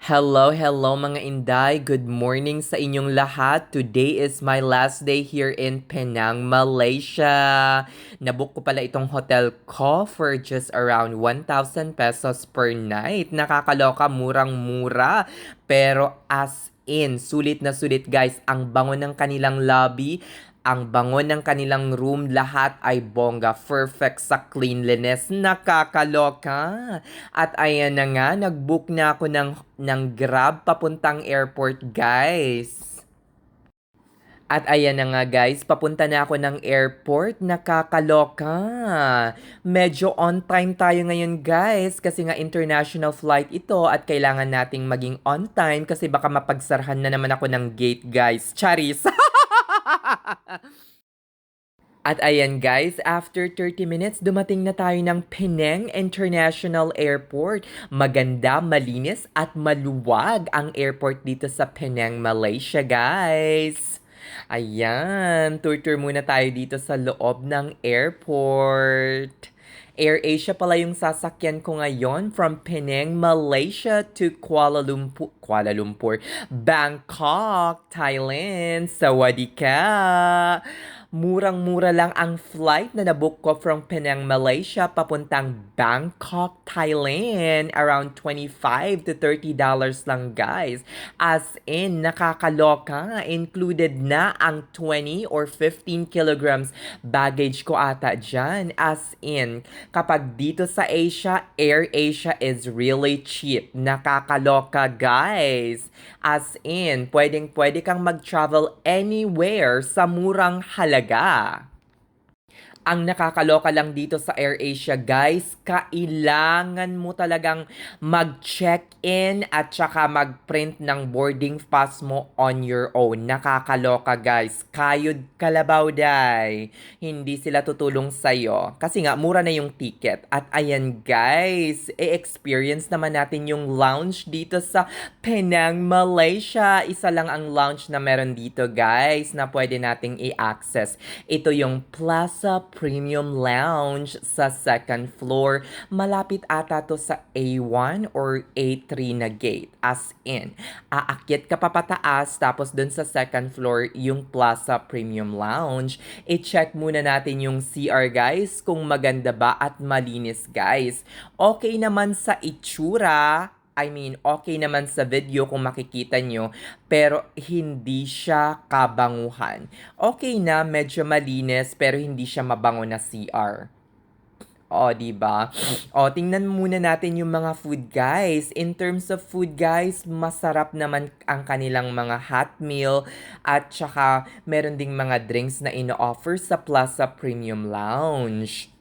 Hello, hello mga Inday. Good morning sa inyong lahat. Today is my last day here in Penang, Malaysia. Nabook ko pala itong hotel ko for just around 1,000 pesos per night. Nakakaloka, murang-mura. Pero as in, sulit na sulit guys. Ang bango ng kanilang lobby. Ang bango ng kanilang room, lahat ay bongga. Perfect sa cleanliness. Nakakaloka. At ayan na nga, nag-book na ako ng Grab papuntang airport, guys. At ayan na nga guys, papunta na ako ng airport, nakakaloka. Medyo on time tayo ngayon guys, kasi nga international flight ito at kailangan nating maging on time kasi baka mapagsarhan na naman ako ng gate guys. Charis! At ayan guys, after 30 minutes, dumating na tayo ng Penang International Airport. Maganda, malinis at maluwag ang airport dito sa Penang, Malaysia guys. Ayan, tour-tour muna tayo dito sa loob ng airport. AirAsia pala yung sasakyan ko ngayon from Penang, Malaysia to Kuala Lumpur, Bangkok, Thailand. Sawadee ka! Murang-mura lang ang flight na nabook ko from Penang, Malaysia papuntang Bangkok, Thailand. Around 25 to $30 lang guys. As in, nakakaloka. Included na ang 20 or 15 kilograms baggage ko ata dyan. As in, kapag dito sa Asia, AirAsia is really cheap. Nakakaloka guys. As in, pwedeng-pwede kang mag-travel anywhere sa murang halaga. Ang nakakaloka lang dito sa AirAsia, guys, kailangan mo talagang mag-check-in at saka mag-print ng boarding pass mo on your own. Nakakaloka, guys. Kayod kalabaw, day. Hindi sila tutulong sa'yo. Kasi nga, mura na yung ticket. At ayan, guys, e-experience naman natin yung lounge dito sa Penang, Malaysia. Isa lang ang lounge na meron dito, guys, na pwede nating i-access. Ito yung Plaza Premium Lounge sa second floor. Malapit ata to sa A1 or A3 na gate. As in, aakyat ka pa pataas tapos dun sa second floor yung Plaza Premium Lounge. I-check muna natin yung CR guys kung maganda ba at malinis guys. Okay naman sa itsura. I mean, okay naman sa video kung makikita nyo, pero hindi siya kabanguhan. Okay na, medyo malinis, pero hindi siya mabango na CR. O, di ba? O, tingnan muna natin yung mga food, guys. In terms of food, guys, masarap naman ang kanilang mga hot meal at saka meron ding mga drinks na ino-offer sa Plaza Premium Lounge.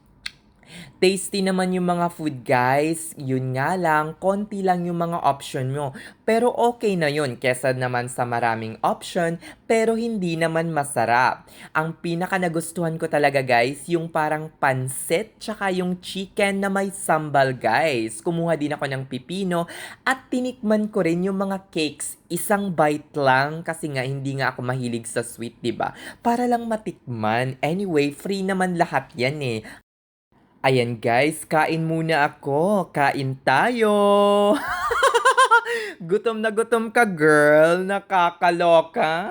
Tasty naman yung mga food guys. Yun nga lang, konti lang yung mga option nyo. Pero okay na yun kesa naman sa maraming option pero hindi naman masarap. Ang pinaka nagustuhan ko talaga guys, yung parang pansit tsaka yung chicken na may sambal guys. Kumuha din ako ng pipino at tinikman ko rin yung mga cakes. Isang bite lang kasi nga hindi nga ako mahilig sa sweet, 'di ba? Para lang matikman. Anyway, free naman lahat 'yan eh. Ayan guys, kain muna ako. Kain tayo. Gutom na gutom ka, girl. Nakakaloka.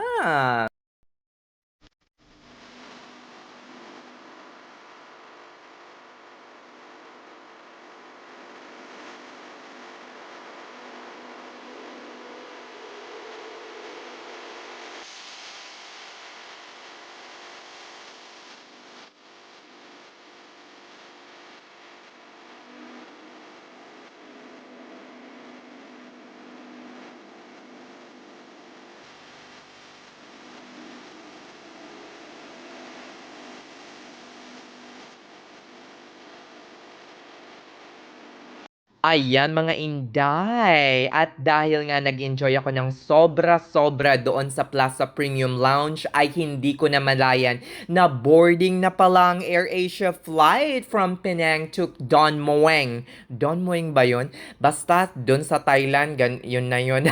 Ayan mga inday. At dahil nga nag-enjoy ako ng sobra-sobra doon sa Plaza Premium Lounge ay hindi ko na malayan na boarding na pala ang AirAsia flight from Penang to Don Mueang. Don Mueang ba yun? Basta doon sa Thailand, yun na yun.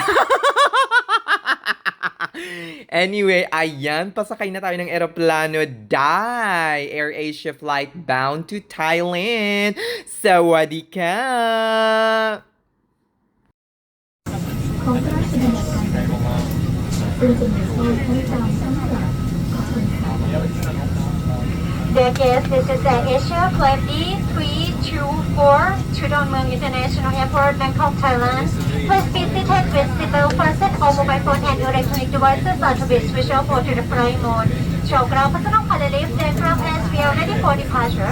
Anyway, ayan, pasakay na tayo ng eroplano. AirAsia flight bound to Thailand. Sawadee ka! ของพระราชบัญญัติการประกาศซึ่งจะมีข้อทั้งจำทั้งปรับขอบคุณค่ะ Dear guests, this is Asia Flight D324 to Dongmyeong International Airport, Bangkok, Thailand. Please be seated with seatbelt fastened. All mobile phone and electronic devices are to be switched off or to the flight mode. Show ground personnel can leave the aircraft as we are ready for departure.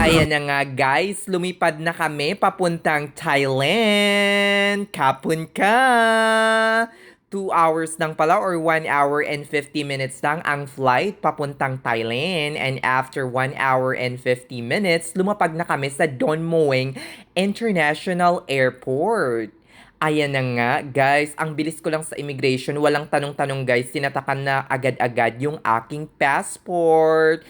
Ayan na nga guys, lumipad na kami papuntang Thailand. Kapun ka! 2 hours lang pala or 1 hour and 50 minutes lang ang flight papuntang Thailand. And after 1 hour and 50 minutes, lumapag na kami sa Don Mueang International Airport. Ayan na nga, guys. Ang bilis ko lang sa immigration. Walang tanong-tanong, guys. Sinatakan na agad-agad yung aking passport.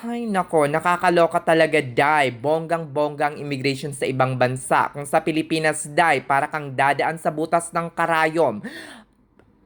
Ay, nako, nakakaloka talaga, Day. Bonggang-bonggang immigration sa ibang bansa. Kung sa Pilipinas, Day, para kang dadaan sa butas ng karayom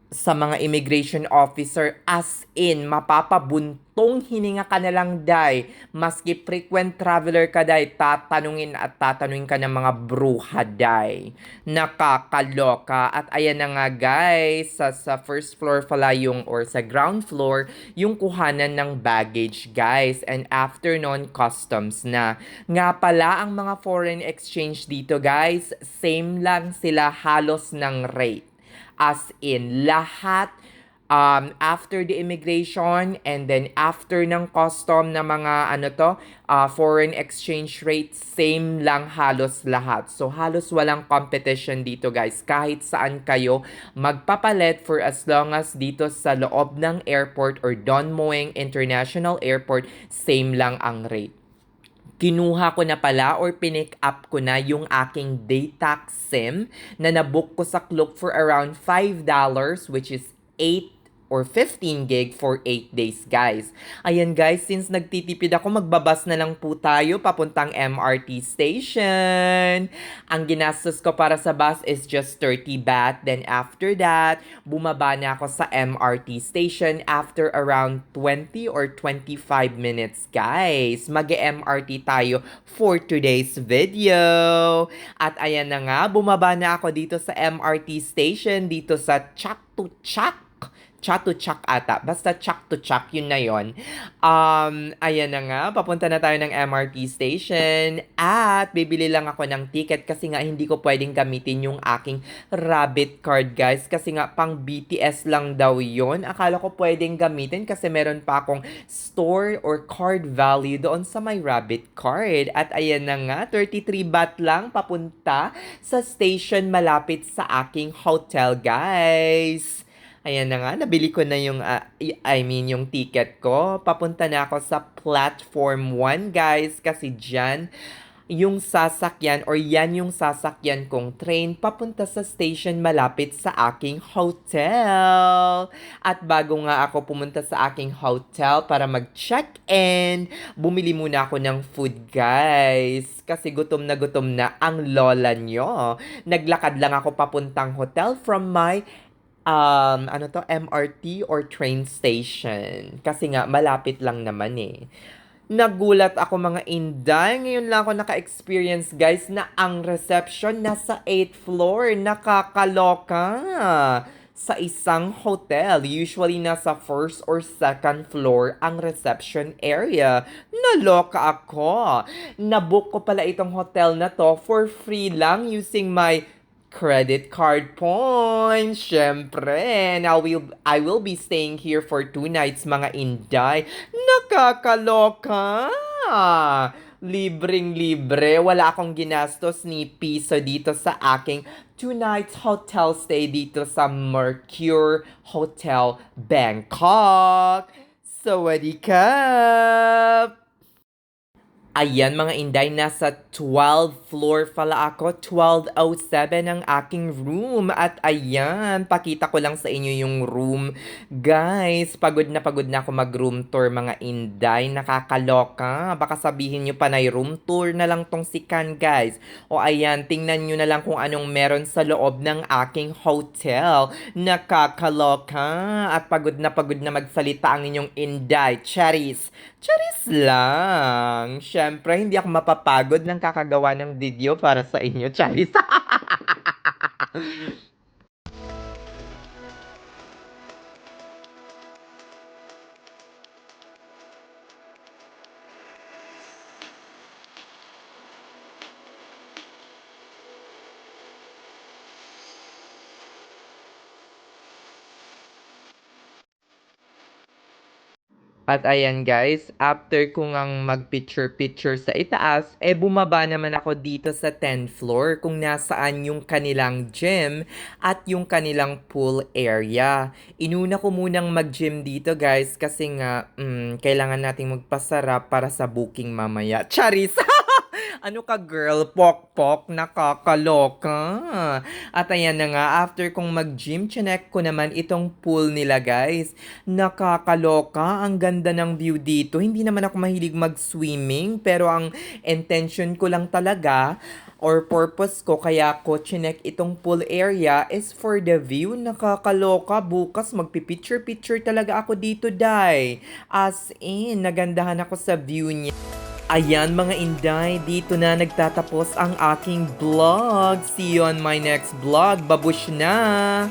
sa mga immigration officer, as in, mapapabuntong hininga ka na lang, Day. Maski frequent traveler ka, Day, tatanungin at tatanungin ka ng mga bruha, Day. Nakakaloka. At ayan na nga, guys, sa first floor pala yung, or sa ground floor, yung kuhanan ng baggage, guys. And after nun, customs na. Nga pala, ang mga foreign exchange dito, guys, same lang sila halos ng rate. As in, lahat after the immigration and then after ng custom na mga foreign exchange rate, same lang halos lahat. So, halos walang competition dito, guys. Kahit saan kayo magpapalit for as long as dito sa loob ng airport or Don Mueang International Airport, same lang ang rate. Kinuha ko na pala or pinick up ko na yung aking data SIM na nabook ko sa Klook for around $5, which is 8 or 15 gig for 8 days, guys. Ayan, guys, since nagtitipid ako, magbabas na lang po tayo papuntang MRT station. Ang ginastos ko para sa bus is just 30 baht. Then after that, bumaba na ako sa MRT station after around 20 or 25 minutes, guys. Mag-MRT tayo for today's video. At ayan na nga, bumaba na ako dito sa MRT station, dito sa Chatuchak. Chatuchak ata. Basta Chak-to-Chak, yun na yun. Ayan na nga, papunta na tayo ng MRT station at bibili lang ako ng ticket kasi nga hindi ko pwedeng gamitin yung aking rabbit card, guys. Kasi nga pang BTS lang daw yun. Akala ko pwedeng gamitin kasi meron pa akong store or card value doon sa my rabbit card. At ayan na nga, 33 baht lang papunta sa station malapit sa aking hotel, guys. Ayan na nga, nabili ko na yung, yung ticket ko. Papunta na ako sa platform 1, guys, kasi dyan, yung sasakyan or yan yung sasakyan kong train papunta sa station malapit sa aking hotel. At bago nga ako pumunta sa aking hotel para mag-check-in, bumili muna ako ng food, guys. Kasi gutom na ang lola nyo. Naglakad lang ako papuntang hotel from my MRT or train station. Kasi nga, malapit lang naman eh. Nagulat ako mga inday. Ngayon lang ako naka-experience, guys, na ang reception nasa 8th floor. Nakakaloka. Sa isang hotel, usually nasa first or second floor ang reception area. Naloka ako. Nabook ko pala itong hotel na to for free lang using my credit card points, syempre. And I will be staying here for 2 nights, mga inday. Nakakaloka! Libreng-libre. Wala akong ginastos ni piso dito sa aking 2 nights hotel stay dito sa Mercure Hotel, Bangkok. Sawadee-kap! Ayan mga inday, nasa 12th floor pala ako. 1207 ang aking room. At ayan, pakita ko lang sa inyo yung room. Guys, pagod na ako mag-room tour mga inday. Nakakaloka. Baka sabihin nyo pa na room tour na lang tong si Kan, guys. O ayan, tingnan nyo na lang kung anong meron sa loob ng aking hotel. Nakakaloka. At pagod na magsalita ang inyong inday. Charis lang. Siyempre, hindi ako mapapagod ng kakagawa ng video para sa inyo, Charis. At ayan guys, after ko ngang mag-picture-picture sa itaas, bumaba naman ako dito sa 10th floor kung nasaan yung kanilang gym at yung kanilang pool area. Inuna ko munang mag-gym dito guys kasi nga, kailangan nating magpasarap para sa booking mamaya. Charis! Ano ka girl? Pok-pok, nakakaloka. At ayan na nga, after kong mag-gym, chinek ko naman itong pool nila guys. Nakakaloka, ang ganda ng view dito. Hindi naman ako mahilig mag-swimming, pero ang intention ko lang talaga or purpose ko kaya ko chinek itong pool area is for the view. Nakakaloka, bukas magpipicture-picture talaga ako dito, day. As in, nagandahan ako sa view niya. Ayan mga inday, dito na nagtatapos ang aking vlog. See you on my next vlog. Babush na!